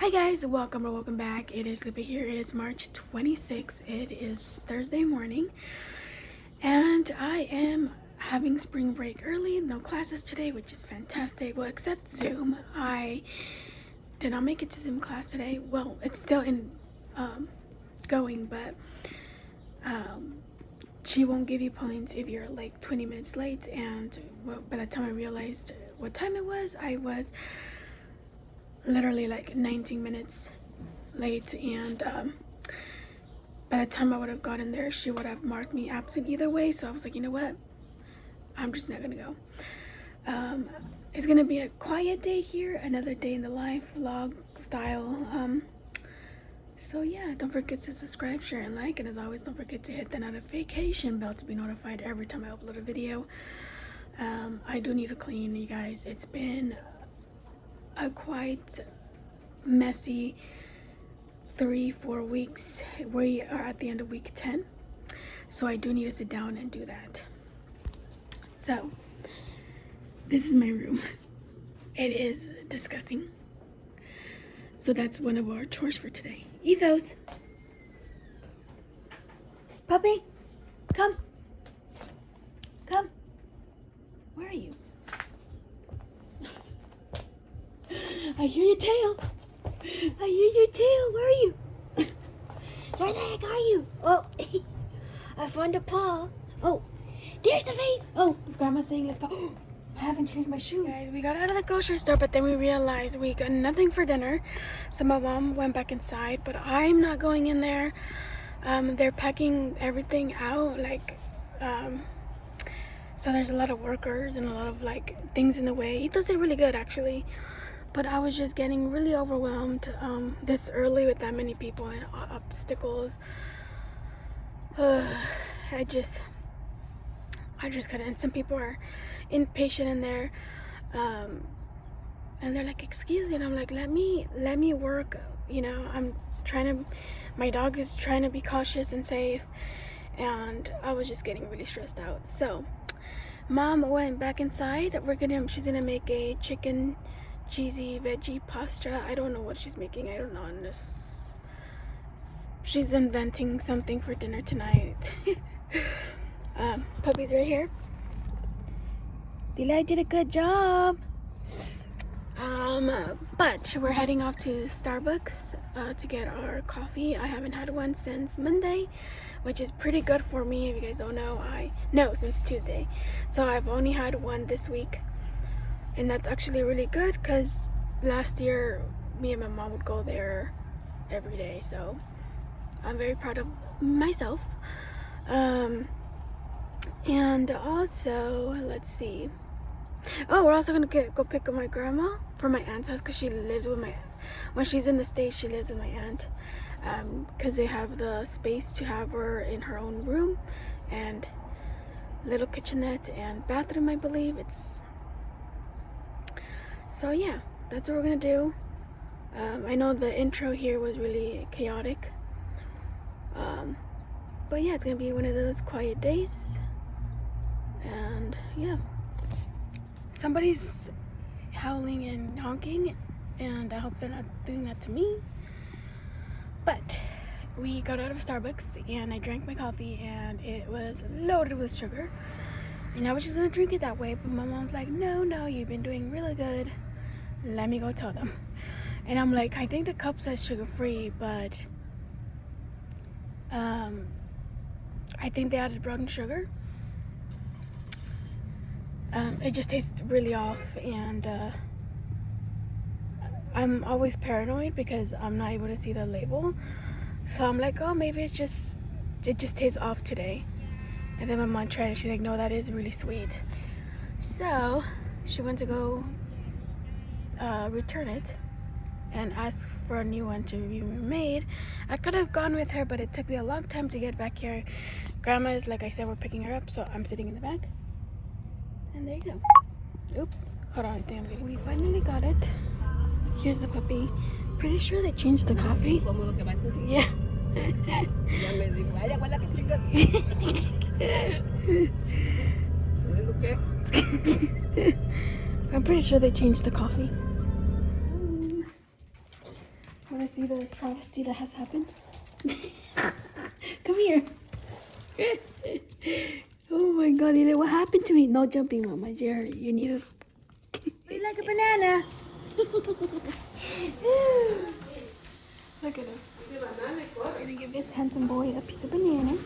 Hi guys, welcome or welcome back. It is Libby here. It is March 26th. It is Thursday morning and I am having spring break early. No classes today, which is fantastic. Well, except Zoom. I did not make it to Zoom class today. Well, it's still in going, but she won't give you points if you're like 20 minutes late. And well, by the time I realized what time it was, I was literally like 19 minutes late, and by the time I would have gotten there, she would have marked me absent either way. So I was like, you know what, I'm just not gonna go. It's gonna be a quiet day here, another day in the life vlog style. So yeah, don't forget to subscribe, share, and like, and as always, don't forget to hit the notification bell to be notified every time I upload a video. I do need to clean, you guys. It's been a quite messy 3-4 weeks. We are at the end of week 10, so I do need to sit down and do that. So this is my room. It is disgusting, so that's one of our chores for today. Ethos, puppy, come, where are you? I hear your tail. I hear your tail. Where are you? Where the heck are you? Oh, I found a paw. Oh, there's the face. Oh, Grandma's saying let's go. I haven't changed my shoes. Guys, we got out of the grocery store, but then we realized we got nothing for dinner. So my mom went back inside, but I'm not going in there. They're packing everything out, like, so there's a lot of workers and a lot of like things in the way. Ethos did really good actually. But I was just getting really overwhelmed this early with that many people and obstacles. I just couldn't. And some people are impatient in there, and they're like, "Excuse me," and I'm like, "Let me work." You know, my dog is trying to be cautious and safe, and I was just getting really stressed out. So, Mom went back inside. She's gonna make a chicken cheesy veggie pasta. I don't know what she's making. I don't know. She's inventing something for dinner tonight. Puppy's right here. Deli did a good job. But we're heading off to Starbucks to get our coffee. I haven't had one since Monday, which is pretty good for me. If you guys don't know, since Tuesday. So I've only had one this week. And that's actually really good because last year me and my mom would go there every day. So I'm very proud of myself. And also, let's see. Oh, we're also gonna go pick up my grandma from my aunt's house because she lives with when she's in the States, she lives with my aunt. Because they have the space to have her in her own room and little kitchenette and bathroom, I believe. So yeah, that's what we're gonna do. I know the intro here was really chaotic. But yeah, it's gonna be one of those quiet days. And yeah, somebody's howling and honking, and I hope they're not doing that to me. But we got out of Starbucks and I drank my coffee and it was loaded with sugar. And I was just gonna drink it that way, but my mom's like, no, you've been doing really good. Let me go tell them. And I'm like, I think the cup says sugar free, but I think they added brown sugar. It just tastes really off, and I'm always paranoid because I'm not able to see the label. So I'm like, oh, maybe it just tastes off today. And then my mom tried it. She's like, no, that is really sweet. So she went to go return it and ask for a new one to be made. I could have gone with her, but it took me a long time to get back here. Grandma is, like I said, we're picking her up, so I'm sitting in the back. And there you go. Oops, hold on, I think I'm getting. We finally got it. Here's the puppy. Pretty sure they changed the coffee. Yeah. I'm pretty sure they changed the coffee. Want to see the travesty that has happened? Come here. Oh my god, Lily, what happened to me? No jumping, Mama. You need to... You like a banana? Look at him. We're gonna give this handsome boy a piece of banana.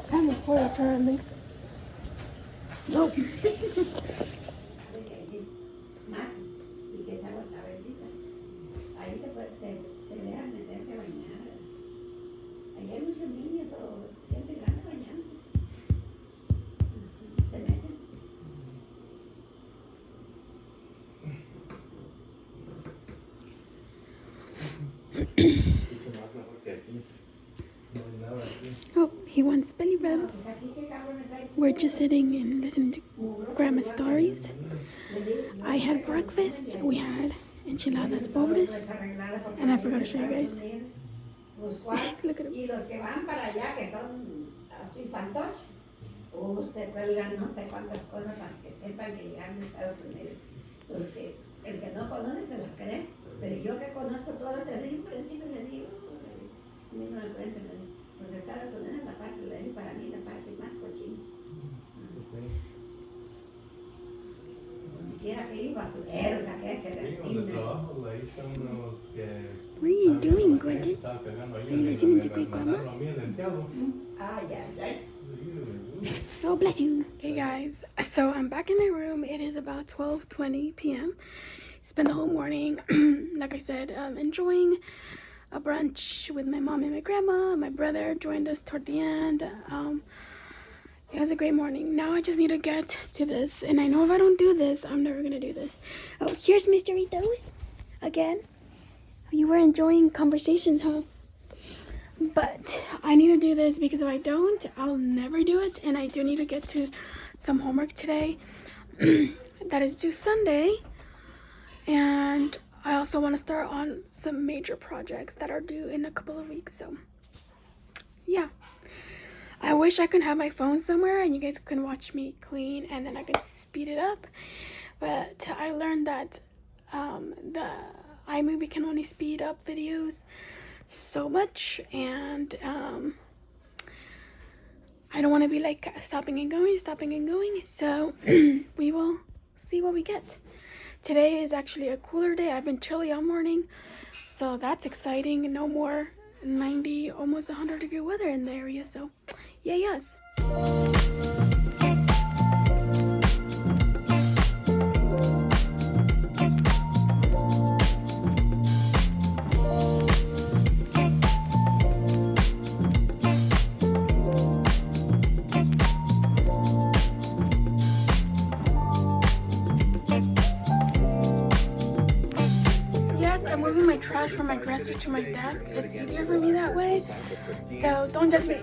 Kind of full apparently. Nope. Más y que esa agua está bendita. Ahí te dejan meterte a bañar. Ahí hay muchos niños o gente grande bañándose. Se meten. Oh, he wants belly rubs. We're just sitting and listening to Grandma's stories. I had breakfast. We had enchiladas pobres. And I forgot to show you guys. Look at him. Y los que van para allá, que son así fantoches, se cuelgan no sé cuántas cosas para que sepan que llegaron de Estados Unidos. Los que, el que no conoce se las cree, pero yo que conozco todo ese río, por encima le digo, a mí no me cuenten, porque Estados Unidos es la parte, le digo, para mí la parte más cochina. Donde quiera que iba, basureros, aquel que What are you doing, gorgeous? Are you listening to great grandma? Oh, bless you. Hey guys, so I'm back in my room. It is about 12:20 p.m. Spent the whole morning, like I said, enjoying a brunch with my mom and my grandma. My brother joined us toward the end. It was a great morning. Now I just need to get to this, and I know if I don't do this, I'm never gonna do this. Oh, here's Mr. Ritos again. You were enjoying conversations, huh? But I need to do this because if I don't, I'll never do it. And I do need to get to some homework today that is due Sunday. And I also want to start on some major projects that are due in a couple of weeks. So yeah, I wish I could have my phone somewhere and you guys can watch me clean and then I could speed it up. But I learned that the iMovie can only speed up videos so much, and I don't want to be like stopping and going, so we will see what we get. Today is actually a cooler day. I've been chilly all morning, so that's exciting. No more 90, almost 100 degree weather in the area, so yeah, yes. Moving my trash from my dresser to my desk. It's easier for me that way, so don't judge me.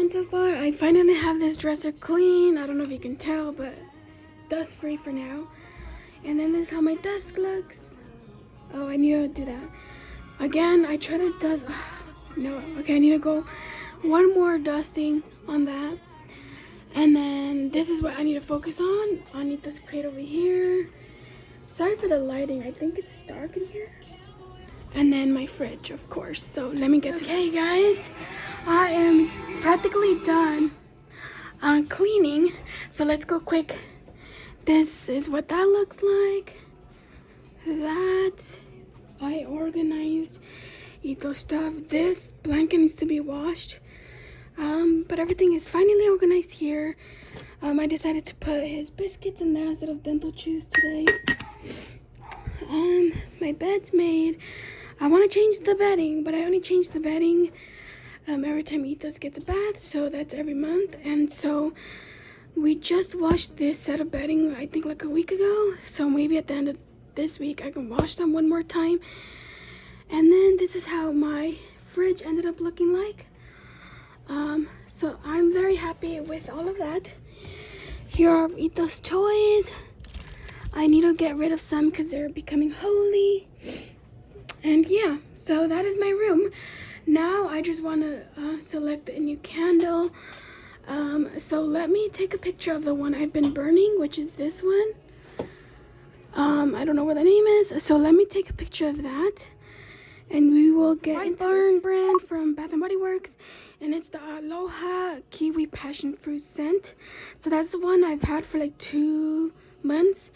So far, I finally have this dresser clean. I don't know if you can tell, but dust free for now. And then this is how my desk looks. Oh, I need to do that again. I try to dust. No, okay, I need to go one more dusting on that. And then this is what I need to focus on. I need this crate over here. Sorry for the lighting. I think it's dark in here. And then my fridge, of course. So let me get to okay, guys. I am practically done cleaning, so let's go quick. This is what that looks like. That I organized Ito stuff. This blanket needs to be washed. But everything is finally organized here. I decided to put his biscuits in there instead of dental chews today. My bed's made. I want to change the bedding, but I only change the bedding every time Ethos gets a bath, so that's every month. And so we just washed this set of bedding, I think like a week ago. So maybe at the end of this week I can wash them one more time. And then this is how my fridge ended up looking like. So I'm very happy with all of that. Here are Ethos toys. I need to get rid of some because they're becoming holy. And yeah, so that is my room. Now I just want to select a new candle. So let me take a picture of the one I've been burning, which is this one. I don't know what the name is. So let me take a picture of that. And we will get White Barn brand from Bath & Body Works. And it's the Aloha Kiwi Passion Fruit scent. So that's the one I've had for like 2 months.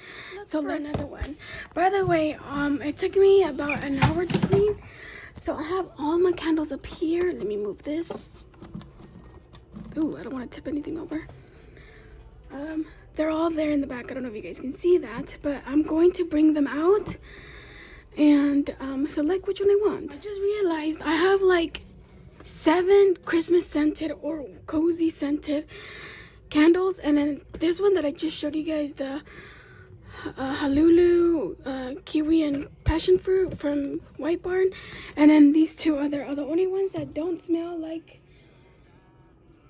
So another one. By the way, it took me about an hour to clean. So I have all my candles up here. Let me move this. Ooh, I don't want to tip anything over. They're all there in the back. I don't know if you guys can see that, but I'm going to bring them out and select which one I want. I just realized I have like 7 Christmas scented or cozy scented candles, and then this one that I just showed you guys, the Halulu Kiwi and Passion Fruit from White Barn, and then these 2 are the only ones that don't smell like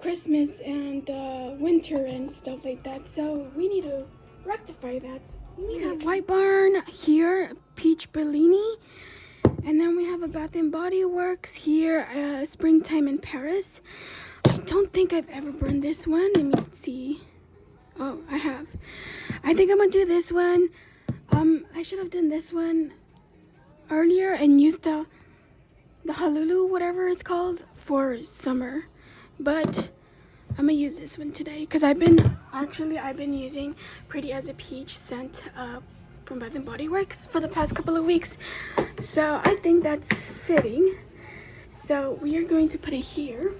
Christmas and winter and stuff like that. So we need to rectify that. We have White Barn here, Peach Bellini, and then we have a Bath & Body Works here, Springtime in Paris. I don't think I've ever burned this one. Let me see. Oh, I have. I think I'm gonna do this one. I should have done this one earlier and used the Halulu, whatever it's called, for summer. But I'm gonna use this one today because I've been using Pretty as a Peach scent from Bath & Body Works for the past couple of weeks. So I think that's fitting. So we are going to put it here.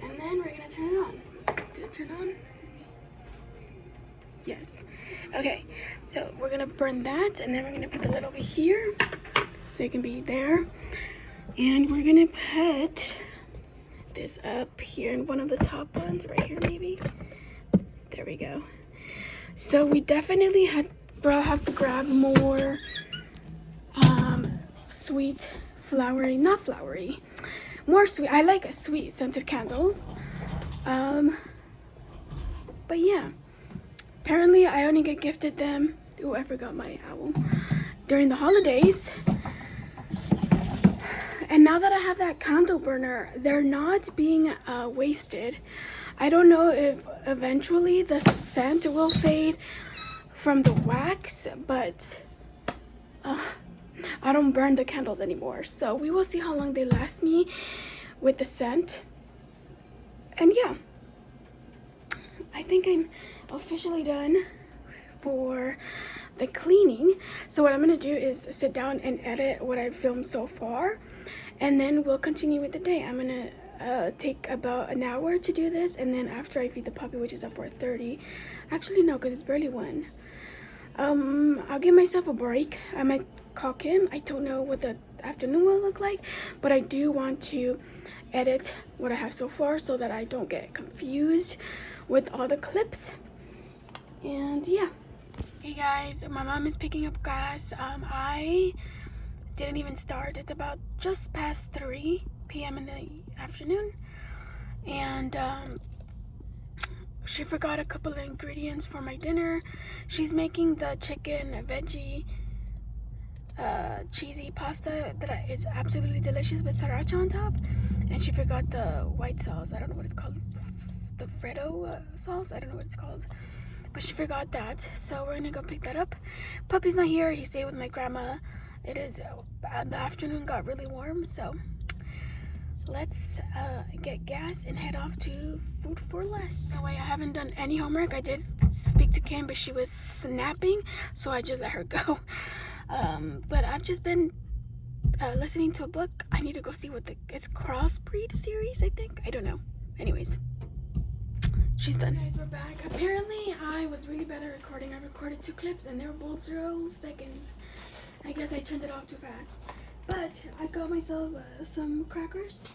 And then we're gonna turn it on. Did it turn on? Yes. Okay, so we're gonna burn that, and then we're gonna put the lid over here so it can be there. And we're gonna put this up here in one of the top ones, right here maybe. There we go. So we definitely have to grab more sweet, flowery, not flowery, more sweet. I like sweet scented candles. But yeah, apparently I only get gifted them. Ooh, I forgot my owl. During the holidays. And now that I have that candle burner, they're not being wasted. I don't know if eventually the scent will fade from the wax, but I don't burn the candles anymore. So we will see how long they last me with the scent. And yeah, I think I'm officially done for the cleaning. So what I'm gonna do is sit down and edit what I've filmed so far, and then we'll continue with the day. I'm gonna take about an hour to do this, and then after I feed the puppy, which is at 4:30, actually no, because it's barely 1, I'll give myself a break. I might call Kim. I don't know what the afternoon will look like, but I do want to edit what I have so far so that I don't get confused with all the clips. And yeah. Hey guys, my mom is picking up gas. I didn't even start. It's about just past 3 p.m. in the afternoon, and she forgot a couple of ingredients for my dinner. She's making the chicken veggie cheesy pasta that is absolutely delicious with sriracha on top, and she forgot the white sauce. I don't know what it's called, the Fredo sauce. I don't know what it's called, but she forgot that, so we're gonna go pick that up. Puppy's not here. He stayed with my grandma. It is the afternoon got really warm, so let's get gas and head off to Food for Less. No way, I haven't done any homework. I did speak to Kim, but she was snapping, so I just let her go. But I've just been listening to a book. I need to go see what it's Crossbreed series, I think. I don't know. Anyways, she's done. Guys, we're back. Apparently, I was really bad at recording. I recorded 2 clips and they were both 0 seconds. I guess I turned it off too fast. But I got myself some crackers.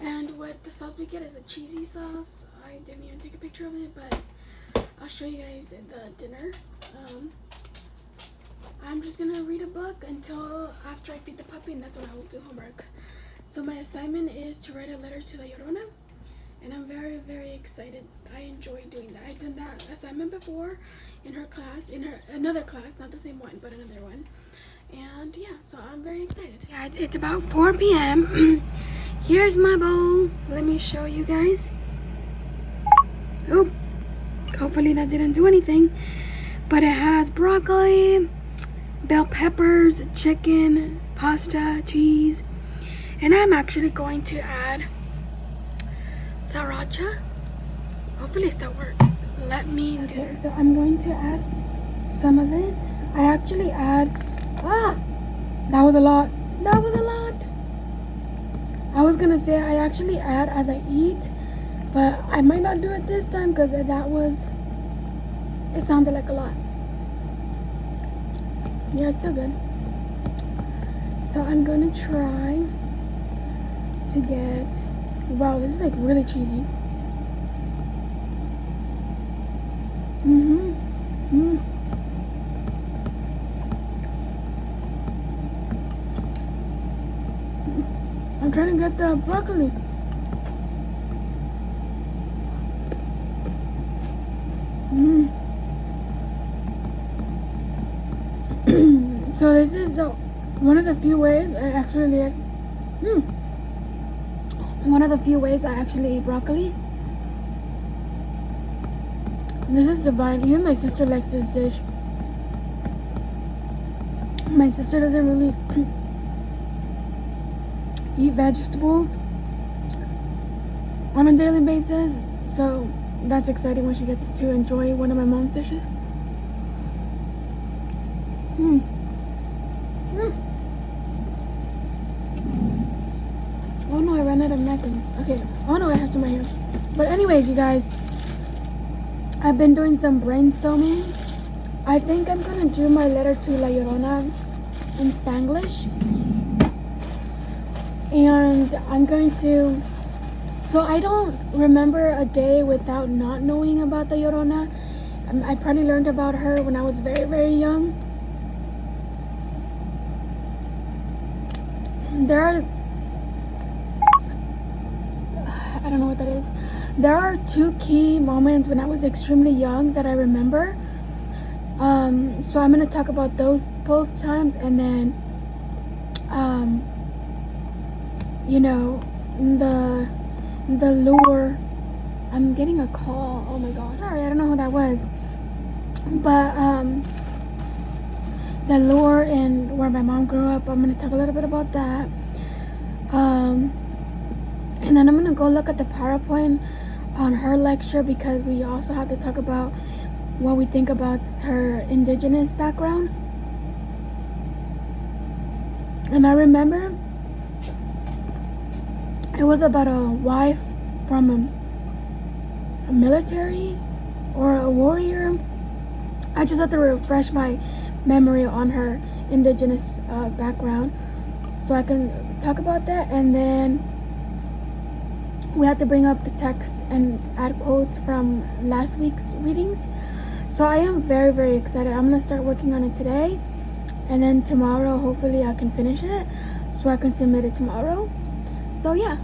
And what the sauce we get is a cheesy sauce. I didn't even take a picture of it, but I'll show you guys the dinner. I'm just gonna read a book until after I feed the puppy, and that's when I will do homework. So my assignment is to write a letter to La Llorona, and I'm very, very excited. I enjoy doing that. I've done that assignment before in her class, another class, not the same one, but another one. And yeah, so I'm very excited. Yeah, it's about 4 p.m. Here's my bowl. Let me show you guys. Oh, hopefully that didn't do anything. But it has broccoli, bell peppers, chicken, pasta, cheese. And I'm actually going to add sriracha. Hopefully that works. Let me do it. So I'm going to add some of this. I actually add... that was a lot. That was a lot. I was gonna say I actually add as I eat, but I might not do it this time because it sounded like a lot. Yeah, it's still good. So I'm gonna try to get... Wow, this is like really cheesy. I'm trying to get the broccoli. So this is one of the few ways I actually eat broccoli. This is divine. Even my sister likes this dish. My sister doesn't really eat vegetables on a daily basis, so that's exciting when she gets to enjoy one of my mom's dishes. Oh no, I ran out of napkins. Okay. Oh no, I have some right here. But anyways, you guys, I've been doing some brainstorming. I think I'm gonna do my letter to La Llorona in Spanglish. And I'm going to... So I don't remember a day without not knowing about the Llorona. I probably learned about her when I was very, very young. I don't know what that is. There are 2 key moments when I was extremely young that I remember. So I'm gonna talk about those both times, and then you know, the lure. I'm getting a call. Oh my god. Sorry, I don't know who that was. But the lure and where my mom grew up, I'm gonna talk a little bit about that. And then I'm gonna go look at the PowerPoint on her lecture, because we also have to talk about what we think about her indigenous background. And I remember it was about a wife from a military or a warrior. I just have to refresh my memory on her indigenous background so I can talk about that. And then we have to bring up the text and add quotes from last week's readings. So I am very, very excited. I'm gonna start working on it today, and then tomorrow hopefully I can finish it so I can submit it tomorrow. So yeah.